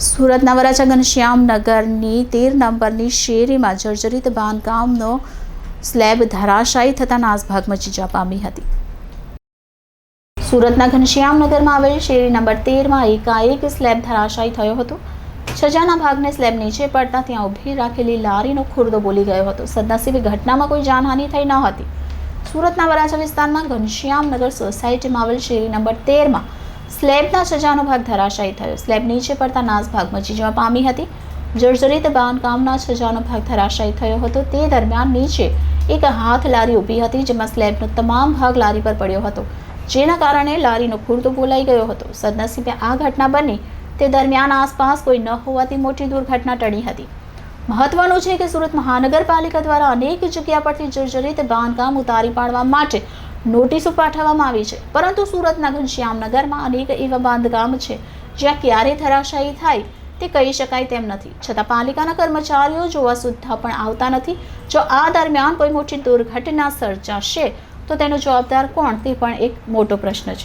સુરતના વરાછા ઘનશ્યામનગરની 13 નંબરની શેરીમાં જર્જરિત બાંધકામનો સ્લેબ ધરાશાયી થતાં નાસભાગ મચી જવા પામી હતી. સુરતના ઘનશ્યામનગરમાં આવેલ શેરી નંબર 13માં એકાએક સ્લેબ ધરાશાયી થયો હતો. છજાના ભાગને સ્લેબ નીચે પડતા ત્યાં ઊભી રાખેલી લારીનો ખુરદો બોલી ગયો હતો. સદનસીબે ઘટનામાં કોઈ જાનહાનિ થઈ ન હતી. સુરતના વરાછા વિસ્તારમાં ઘનશ્યામનગર સોસાયટીમાં આવેલ શેરી નંબર 13માં સ્લેબના છજાનો ભાગ ધરાશાયી થયો. સ્લેબ નીચે પડતા નાસભાગ મચી જવા પામી હતી. જર્જરિત બાંધકામના છજાનો ભાગ ધરાશાયી થયો હતો. તે દરમિયાન નીચે એક હાથ લારી ઊભી હતી, જેમાં સ્લેબનો તમામ ભાગ લારી પર પડ્યો હતો, જેના કારણે લારીનો ખુરદો બોલાઈ ગયો હતો. સદનસીબે આ ઘટના બની તે દરમિયાન આસપાસ કોઈ ન હોવાથી મોટી દુર્ઘટના ટળી હતી. મહત્વનું છે કે સુરત મહાનગરપાલિકા દ્વારા અનેક જગ્યા પરથી જર્જરિત બાંધકામ ઉતારી પાડવા માટે નોટિસો પાઠવવામાં આવી છે, પરંતુ સુરતના ઘનશ્યામનગરમાં અનેક એવા બાંધકામ છે જ્યાં ક્યારે ધરાશાયી થાય તે કહી શકાય તેમ નથી. છતાં પાલિકાના કર્મચારીઓ જોવા સુદ્ધા પણ આવતા નથી. જો આ દરમિયાન કોઈ મોટી દુર્ઘટના સર્જાશે તો તેનો જવાબદાર કોણ, તે પણ એક મોટો પ્રશ્ન છે.